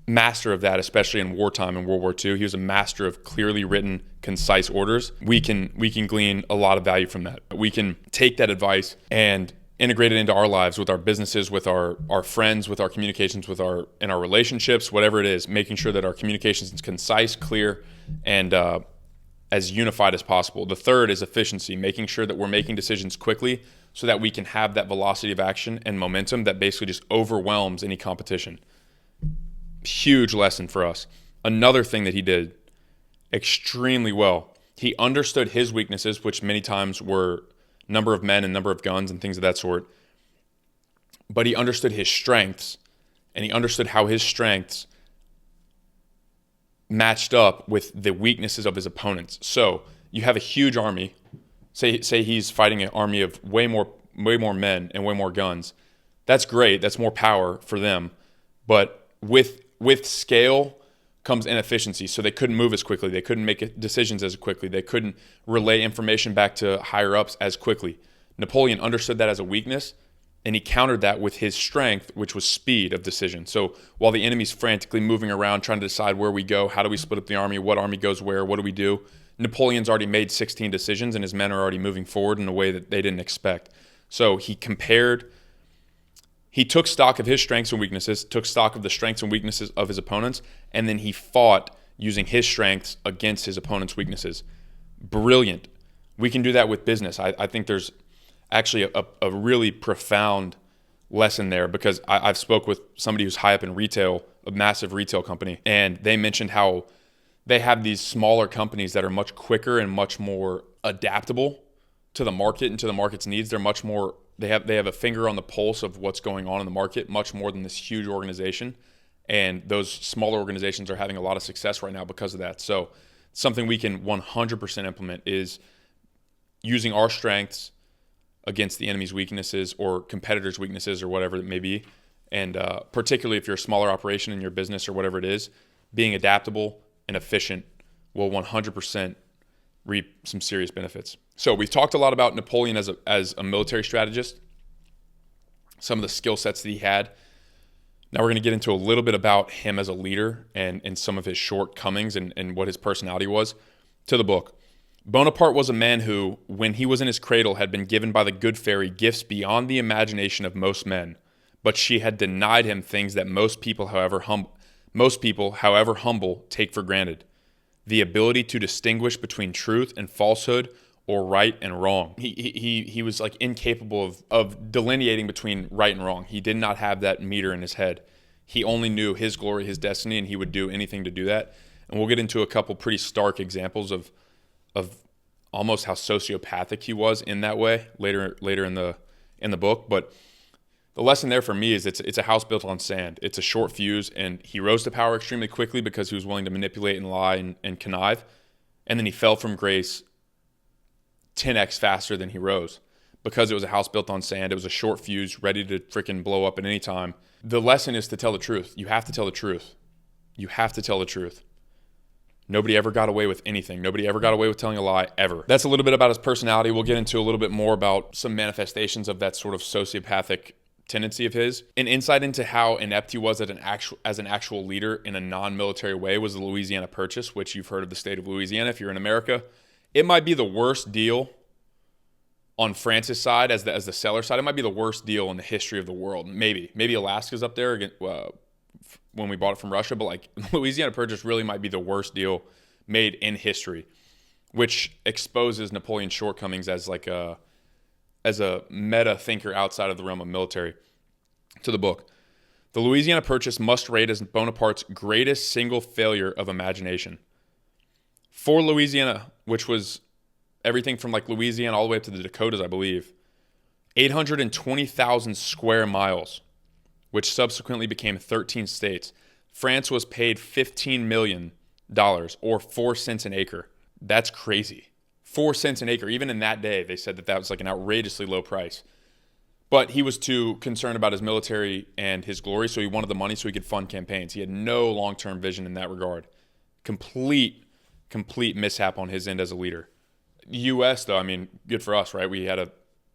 master of that, especially in wartime in World War II. He was a master of clearly written, concise orders. We can glean a lot of value from that. We can take that advice and integrate it into our lives, with our businesses, with our friends, with our communications, in our relationships, whatever it is, making sure that our communications is concise, clear, and as unified as possible. The third is efficiency, making sure that we're making decisions quickly so that we can have that velocity of action and momentum that basically just overwhelms any competition. Huge lesson for us. Another thing that he did extremely well, he understood his weaknesses, which many times were number of men and number of guns and things of that sort. But he understood his strengths, and he understood how his strengths matched up with the weaknesses of his opponents. So you have a huge army. Say he's fighting an army of way more men and way more guns. That's great. That's more power for them. But with scale comes inefficiency. So they couldn't move as quickly. They couldn't make decisions as quickly. They couldn't relay information back to higher ups as quickly. Napoleon understood that as a weakness, and he countered that with his strength, which was speed of decision. So while the enemy's frantically moving around trying to decide where we go, how do we split up the army, what army goes where, what do we do, Napoleon's already made 16 decisions, and his men are already moving forward in a way that they didn't expect. So he took stock of his strengths and weaknesses, took stock of the strengths and weaknesses of his opponents, and then he fought using his strengths against his opponent's weaknesses. Brilliant. We can do that with business. I think there's actually a really profound lesson there, because I've spoke with somebody who's high up in retail, a massive retail company, and they mentioned how they have these smaller companies that are much quicker and much more adaptable to the market and to the market's needs. They're much more, they have a finger on the pulse of what's going on in the market, much more than this huge organization. And those smaller organizations are having a lot of success right now because of that. So something we can 100% implement is using our strengths against the enemy's weaknesses or competitors' weaknesses or whatever it may be. And particularly if you're a smaller operation in your business or whatever it is, being adaptable and efficient will 100% reap some serious benefits. So we've talked a lot about Napoleon as a military strategist, some of the skill sets that he had. Now we're going to get into a little bit about him as a leader and some of his shortcomings and what his personality was. To the book. Bonaparte was a man who, when he was in his cradle, had been given by the good fairy gifts beyond the imagination of most men, but she had denied him things that most people, however humble, take for granted: the ability to distinguish between truth and falsehood, or right and wrong. He was like incapable of delineating between right and wrong. He did not have that meter in his head. He only knew his glory, his destiny, and he would do anything to do that. And we'll get into a couple pretty stark examples of almost how sociopathic he was in that way later in the book. But the lesson there for me is it's a house built on sand. It's a short fuse, and he rose to power extremely quickly because he was willing to manipulate and lie and connive. And then he fell from grace 10x faster than he rose because it was a house built on sand. It was a short fuse, ready to freaking blow up at any time. The lesson is to tell the truth. You have to tell the truth. You have to tell the truth. Nobody ever got away with anything. Nobody ever got away with telling a lie, ever. That's a little bit about his personality. We'll get into a little bit more about some manifestations of that sort of sociopathic tendency of his. An insight into how inept he was as an actual leader in a non-military way was the Louisiana Purchase, which you've heard of the state of Louisiana if you're in America. It might be the worst deal on France's side as the seller side. It might be the worst deal in the history of the world. Maybe Alaska's up there when we bought it from Russia, but like Louisiana Purchase really might be the worst deal made in history, which exposes Napoleon's shortcomings as a meta thinker outside of the realm of military. To the book. The Louisiana Purchase must rate as Bonaparte's greatest single failure of imagination. For Louisiana, which was everything from like Louisiana all the way up to the Dakotas, I believe, 820,000 square miles, which subsequently became 13 states. France was paid $15 million, or 4 cents an acre. That's crazy. 4 cents an acre. Even in that day, they said that was like an outrageously low price. But he was too concerned about his military and his glory, so he wanted the money so he could fund campaigns. He had no long-term vision in that regard. Complete mishap on his end as a leader. U.S., though, I mean, good for us, right? We had an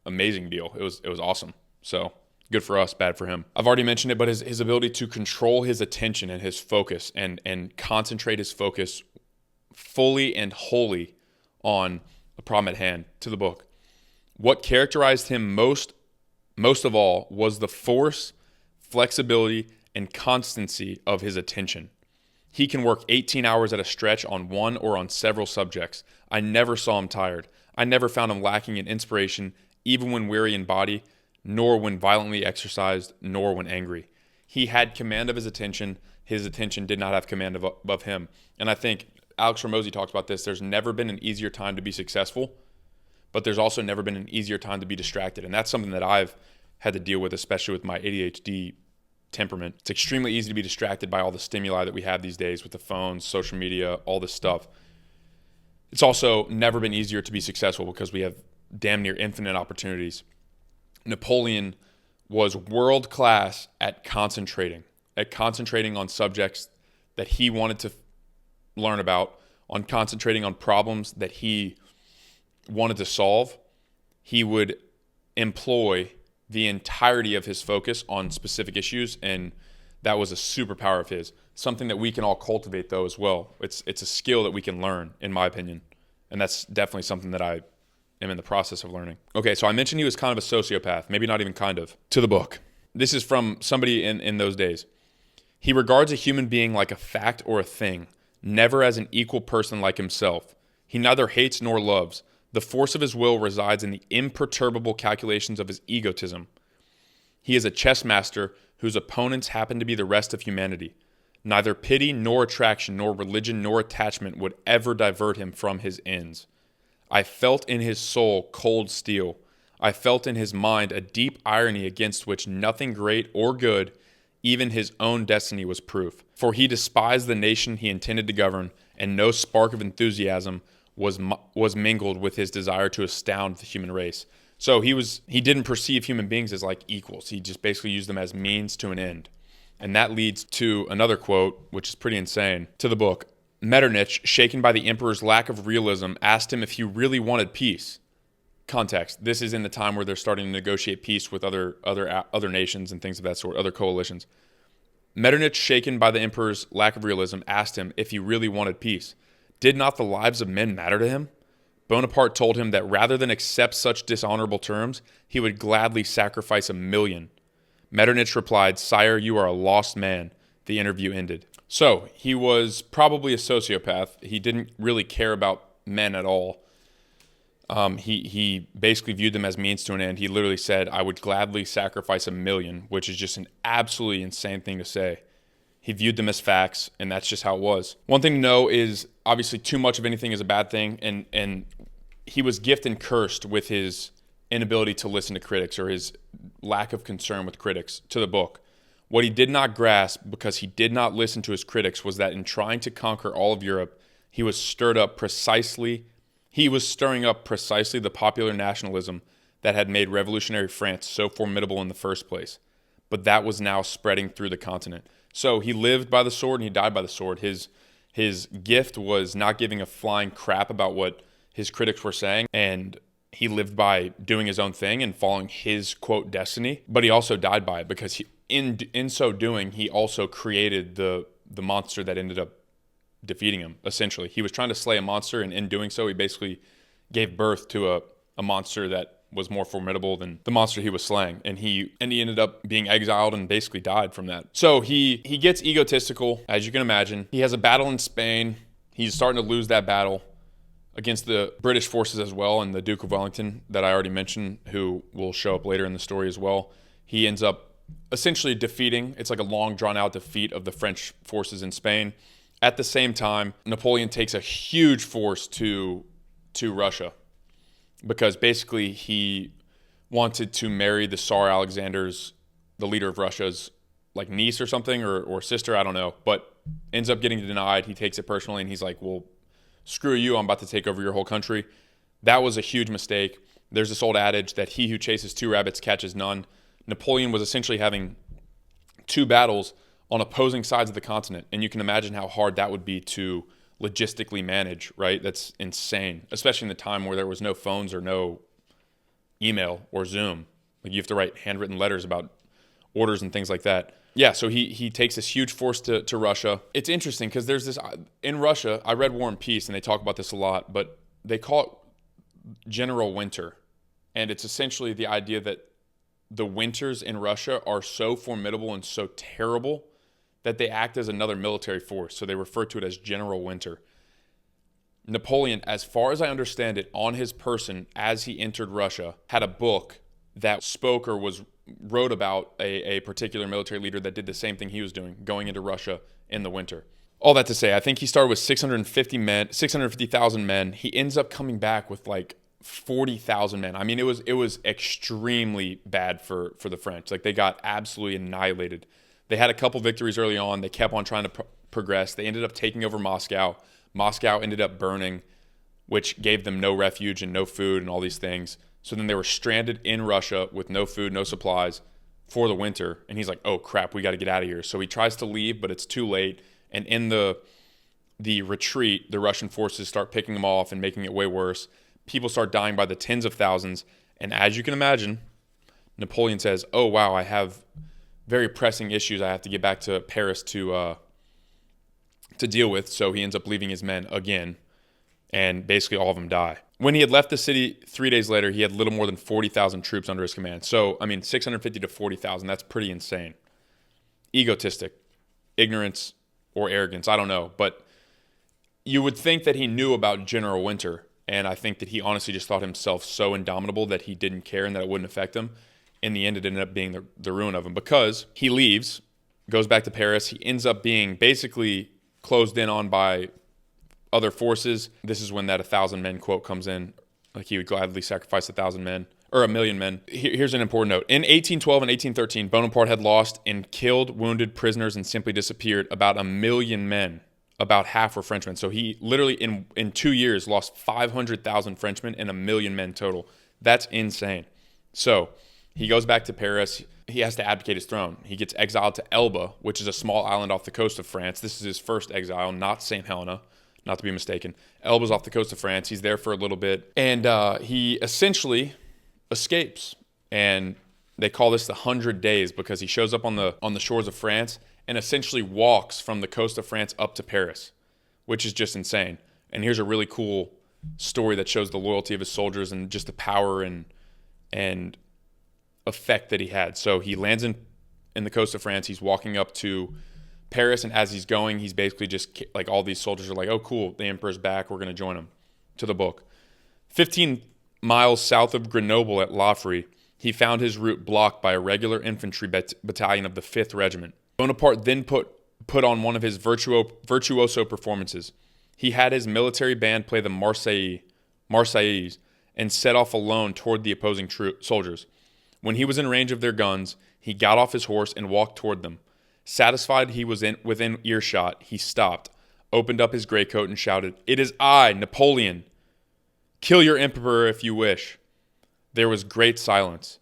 amazing deal. It was awesome. So good for us, bad for him. I've already mentioned it, but his ability to control his attention and his focus and concentrate his focus fully and wholly on the problem at hand. To the book. What characterized him most of all was the force, flexibility, and constancy of his attention. He can work 18 hours at a stretch on one or on several subjects. I never saw him tired. I never found him lacking in inspiration, even when weary in body, nor when violently exercised, nor when angry. He had command of his attention. His attention did not have command of him. And I think Alex Ramosi talks about this. There's never been an easier time to be successful, but there's also never been an easier time to be distracted. And that's something that I've had to deal with, especially with my ADHD temperament. It's extremely easy to be distracted by all the stimuli that we have these days with the phones, social media, all this stuff. It's also never been easier to be successful because we have damn near infinite opportunities. Napoleon was world class at concentrating on subjects that he wanted to learn about, on concentrating on problems that he wanted to solve. He would employ the entirety of his focus on specific issues, and that was a superpower of his. Something that we can all cultivate, though, as well. It's a skill that we can learn, in my opinion, and that's definitely something that I am in the process of learning. Okay, so I mentioned he was kind of a sociopath, maybe not even kind of. To the book. This is from somebody in those days. He regards a human being like a fact or a thing, never as an equal person like himself. He neither hates nor loves. The force of his will resides in the imperturbable calculations of his egotism. He is a chess master whose opponents happen to be the rest of humanity. Neither pity nor attraction nor religion nor attachment would ever divert him from his ends. I felt in his soul cold steel. I felt in his mind a deep irony against which nothing great or good, even his own destiny, was proof. For he despised the nation he intended to govern, and no spark of enthusiasm was mingled with his desire to astound the human race. So he didn't perceive human beings as like equals. He just basically used them as means to an end. And that leads to another quote, which is pretty insane. To the book. Metternich, shaken by the emperor's lack of realism, asked him if he really wanted peace. Context. This is in the time where they're starting to negotiate peace with other nations and things of that sort, other coalitions. Metternich, shaken by the emperor's lack of realism, asked him if he really wanted peace. Did not the lives of men matter to him? Bonaparte told him that rather than accept such dishonorable terms, he would gladly sacrifice 1,000,000. Metternich replied, "Sire, you are a lost man." The interview ended. So he was probably a sociopath. He didn't really care about men at all. He basically viewed them as means to an end. He literally said, "I would gladly sacrifice 1,000,000,000," which is just an absolutely insane thing to say. He viewed them as facts, and that's just how it was. One thing to know is, obviously, too much of anything is a bad thing, and he was gifted and cursed with his inability to listen to critics, or his lack of concern with critics. To the book. What he did not grasp, because he did not listen to his critics, was that in trying to conquer all of Europe, he was stirring up precisely the popular nationalism that had made revolutionary France so formidable in the first place. But that was now spreading through the continent. So he lived by the sword and he died by the sword. His gift was not giving a flying crap about what his critics were saying, and he lived by doing his own thing and following his, quote, destiny. But he also died by it, because in so doing, he also created the monster that ended up defeating him, essentially. He was trying to slay a monster, and in doing so, he basically gave birth to a monster that was more formidable than the monster he was slaying. And he ended up being exiled and basically died from that. So he gets egotistical, as you can imagine. He has a battle in Spain. He's starting to lose that battle against the British forces as well, and the Duke of Wellington that I already mentioned, who will show up later in the story as well. He ends up essentially defeating, it's like a long drawn out defeat of the French forces in Spain. At the same time, Napoleon takes a huge force to Russia because basically he wanted to marry the Tsar Alexander's, the leader of Russia's, like niece or something, or sister, I don't know, but ends up getting denied. He takes it personally and he's like, well, screw you, I'm about to take over your whole country. That was a huge mistake. There's this old adage that he who chases two rabbits catches none. Napoleon was essentially having two battles on opposing sides of the continent, and you can imagine how hard that would be to logistically manage, right? That's insane, especially in the time where there was no phones or no email or Zoom. Like you have to write handwritten letters about orders and things like that. Yeah, so he takes this huge force to Russia. It's interesting because there's this, in Russia, I read War and Peace, and they talk about this a lot, but they call it General Winter. And it's essentially the idea that the winters in Russia are so formidable and so terrible that they act as another military force. So they refer to it as General Winter. Napoleon, as far as I understand it, on his person as he entered Russia, had a book that spoke or wrote about a particular military leader that did the same thing he was doing, going into Russia in the winter. All that to say, I think he started with 650,000 men. He ends up coming back with like 40,000 men. I mean, it was extremely bad for the French. Like they got absolutely annihilated. They had a couple victories early on. They kept on trying to progress. They ended up taking over Moscow. Moscow ended up burning, which gave them no refuge and no food and all these things. So then they were stranded in Russia with no food, no supplies for the winter. And he's like, oh crap, we got to get out of here. So he tries to leave, but it's too late. And in the retreat, the Russian forces start picking them off and making it way worse. People start dying by the tens of thousands. And as you can imagine, Napoleon says, oh wow, I have very pressing issues I have to get back to Paris to deal with. So he ends up leaving his men again. And basically all of them die. When he had left the city 3 days later, he had little more than 40,000 troops under his command. So, I mean, 650 to 40,000, that's pretty insane. Egotistic, ignorance, or arrogance, I don't know. But you would think that he knew about General Winter, and I think that he honestly just thought himself so indomitable that he didn't care and that it wouldn't affect him. In the end, it ended up being the ruin of him because he leaves, goes back to Paris. He ends up being basically closed in on by other forces. This is when that 1,000 men quote comes in. Like he would gladly sacrifice 1,000 men or 1,000,000 men. Here's an important note. In 1812 and 1813, Bonaparte had lost and killed, wounded, prisoners, and simply disappeared about 1,000,000 men. About half were Frenchmen. So he literally in 2 years lost 500,000 Frenchmen and 1,000,000 men total. That's insane. So he goes back to Paris. He has to abdicate his throne. He gets exiled to Elba, which is a small island off the coast of France. This is his first exile, not St. Helena. Not to be mistaken. Elba's off the coast of France. He's there for a little bit. And he essentially escapes. And they call this the 100 Days because he shows up on the shores of France and essentially walks from the coast of France up to Paris, which is just insane. And here's a really cool story that shows the loyalty of his soldiers and just the power and effect that he had. So he lands in the coast of France. He's walking up to Paris, and as he's going, he's basically just like all these soldiers are like, oh cool, the emperor's back, we're going to join him. To the book. 15 miles south of Grenoble at Lafri, he found his route blocked by a regular infantry battalion of the 5th Regiment. Bonaparte then put on one of his virtuoso performances. He had his military band play the Marseillaise and set off alone toward the opposing soldiers. When he was in range of their guns, he got off his horse and walked toward them. Satisfied he was within earshot, he stopped, opened up his greatcoat and shouted, "It is I, Napoleon. Kill your emperor if you wish." There was great silence.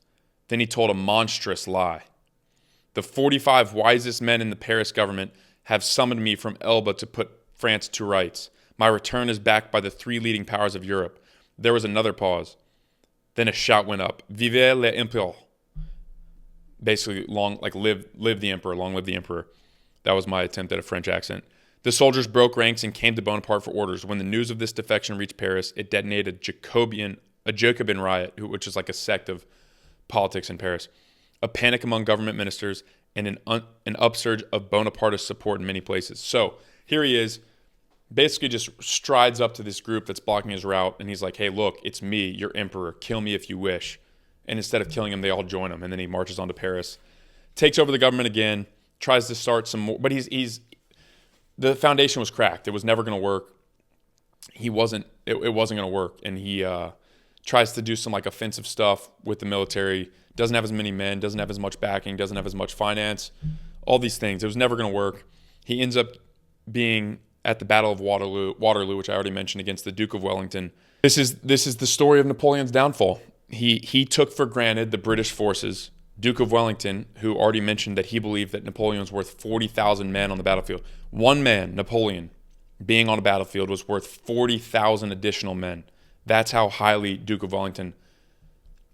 Then he told a monstrous lie. "The 45 wisest men in the Paris government have summoned me from Elba to put France to rights. My return is backed by the 3 leading powers of Europe." There was another pause. Then a shout went up, "Vive l'Empereur." Basically, live the emperor, long live the emperor. That was my attempt at a French accent. The soldiers broke ranks and came to Bonaparte for orders. When the news of this defection reached Paris, it detonated a Jacobean a Jacobin riot, which is like a sect of politics in Paris, a panic among government ministers, and an upsurge of Bonapartist support in many places. So here he is, basically just strides up to this group that's blocking his route, and he's like, hey, look, it's me, your emperor. Kill me if you wish. And instead of killing him, they all join him, and then he marches on to Paris, takes over the government again, tries to start some more, but the foundation was cracked. It was never going to work. It wasn't going to work, and he tries to do some like offensive stuff with the military, doesn't have as many men, doesn't have as much backing, doesn't have as much finance, all these things. It was never going to work. He ends up being at the Battle of Waterloo, which I already mentioned, against the Duke of Wellington. This is the story of Napoleon's downfall. He took for granted the British forces. Duke of Wellington, who already mentioned that he believed that Napoleon was worth 40,000 men on the battlefield. One man, Napoleon, being on a battlefield was worth 40,000 additional men. That's how highly Duke of Wellington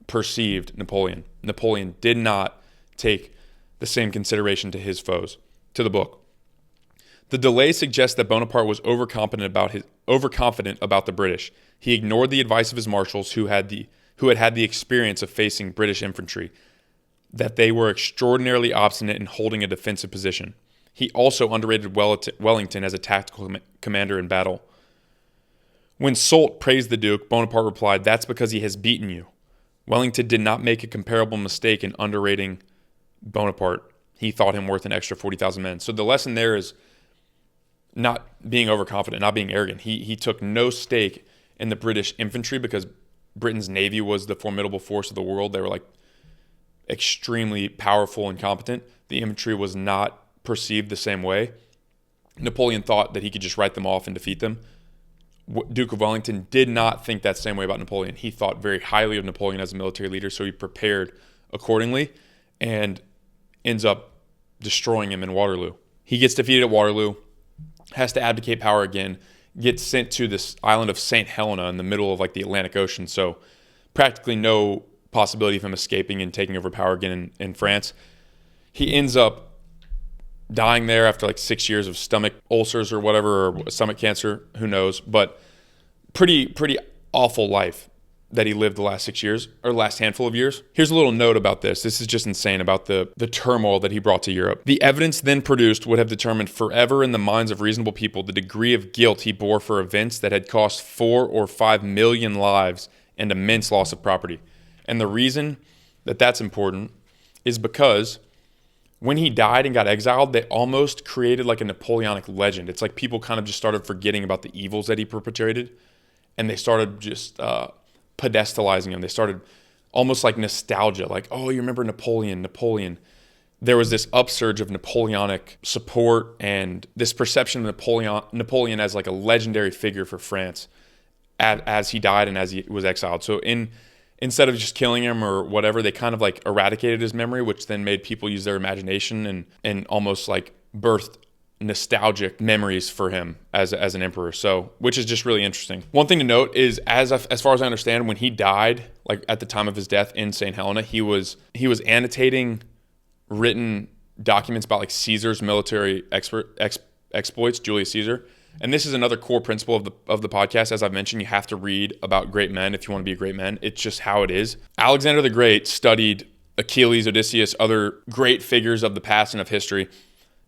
perceived Napoleon. Napoleon did not take the same consideration to his foes. To the book. The delay suggests that Bonaparte was overconfident about the British. He ignored the advice of his marshals who had had the experience of facing British infantry, that they were extraordinarily obstinate in holding a defensive position. He also underrated Wellington as a tactical commander in battle. When Soult praised the Duke, Bonaparte replied, "That's because he has beaten you." Wellington did not make a comparable mistake in underrating Bonaparte. He thought him worth an extra 40,000 men. So the lesson there is not being overconfident, not being arrogant. He took no stake in the British infantry because Britain's navy was the formidable force of the world. They were like extremely powerful and competent. The infantry was not perceived the same way. Napoleon thought that he could just write them off and defeat them. Duke of Wellington did not think that same way about Napoleon. He thought very highly of Napoleon as a military leader, so he prepared accordingly and ends up destroying him in Waterloo. He gets defeated at Waterloo, has to abdicate power again, gets sent to this island of St. Helena in the middle of like the Atlantic Ocean, so practically no possibility of him escaping and taking over power again in France. He ends up dying there after like 6 years of stomach ulcers or whatever, or stomach cancer, who knows, but pretty awful life that he lived the last 6 years, or last handful of years. Here's a little note about this. This is just insane about the turmoil that he brought to Europe. The evidence then produced would have determined forever in the minds of reasonable people the degree of guilt he bore for events that had cost 4 or 5 million lives and immense loss of property. And the reason that that's important is because when he died and got exiled, they almost created like a Napoleonic legend. It's like people kind of just started forgetting about the evils that he perpetrated, and they started just pedestalizing him. They started almost like nostalgia, like, oh, you remember Napoleon. There was this upsurge of Napoleonic support and this perception of Napoleon as like a legendary figure for France as he died and as he was exiled. So instead of just killing him or whatever, they kind of like eradicated his memory, which then made people use their imagination and almost like birthed nostalgic memories for him as an emperor. So, which is just really interesting. One thing to note is, as far as I understand, when he died, like at the time of his death in St. Helena, he was annotating written documents about like Caesar's military exploits, Julius Caesar. And this is another core principle of the podcast. As I've mentioned, you have to read about great men if you want to be a great man. It's just how it is. Alexander the Great studied Achilles, Odysseus, other great figures of the past and of history.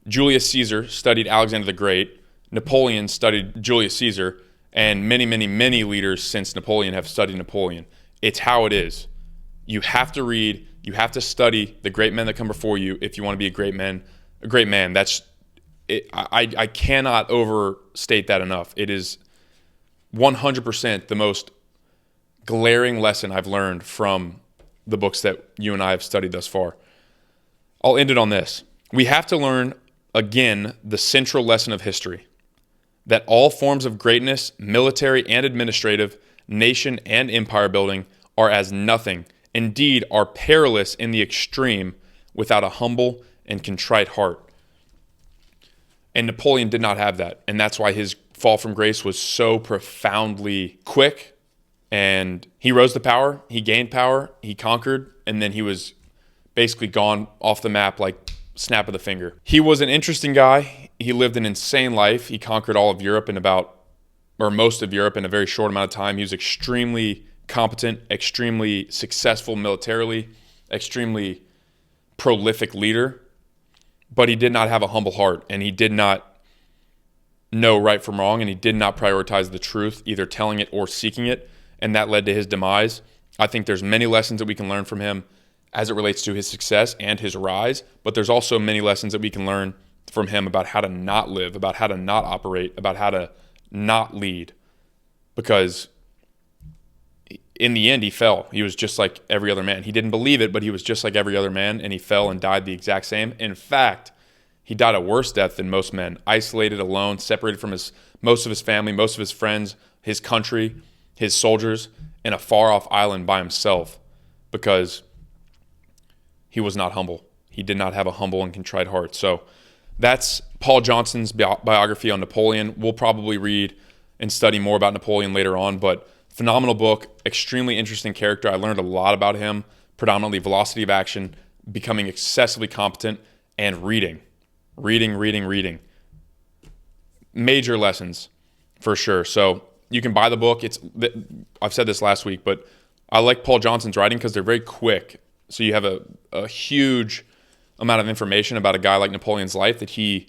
Julius Caesar studied Alexander the Great. Napoleon studied Julius Caesar. And many, many, many leaders since Napoleon have studied Napoleon. It's how it is. You have to read. You have to study the great men that come before you if you want to be a great man. That's it. I cannot overstate that enough. It is 100% the most glaring lesson I've learned from the books that you and I have studied thus far. I'll end it on this. We have to learn, again, the central lesson of history, that all forms of greatness, military and administrative, nation and empire building, are as nothing, indeed are perilous in the extreme, without a humble and contrite heart. And Napoleon did not have that. And that's why his fall from grace was so profoundly quick. And he rose to power, he gained power, he conquered, and then he was basically gone off the map like snap of the finger. He was an interesting guy. He lived an insane life. He conquered all of Europe most of Europe in a very short amount of time. He was extremely competent, extremely successful militarily, extremely prolific leader, but he did not have a humble heart, and he did not know right from wrong, and he did not prioritize the truth, either telling it or seeking it, and that led to his demise. I think there's many lessons that we can learn from him as it relates to his success and his rise, but there's also many lessons that we can learn from him about how to not live, about how to not operate, about how to not lead, because in the end, he fell. He was just like every other man. He didn't believe it, but he was just like every other man, and he fell and died the exact same. In fact, he died a worse death than most men, isolated, alone, separated from most of his family, most of his friends, his country, his soldiers, in a far-off island by himself, because he was not humble. He did not have a humble and contrite heart. So that's Paul Johnson's biography on Napoleon. We'll probably read and study more about Napoleon later on, but phenomenal book, extremely interesting character. I learned a lot about him, predominantly velocity of action, becoming excessively competent, and reading. Major lessons for sure. So you can buy the book. I've said this last week, but I like Paul Johnson's writing because they're very quick. So you have a huge amount of information about a guy like Napoleon's life that he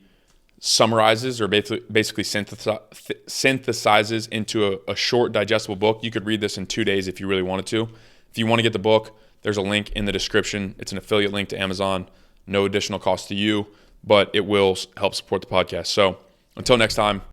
summarizes or basically synthesizes into a short, digestible book. You could read this in 2 days if you really wanted to. If you want to get the book, there's a link in the description. It's an affiliate link to Amazon. No additional cost to you, but it will help support the podcast. So until next time,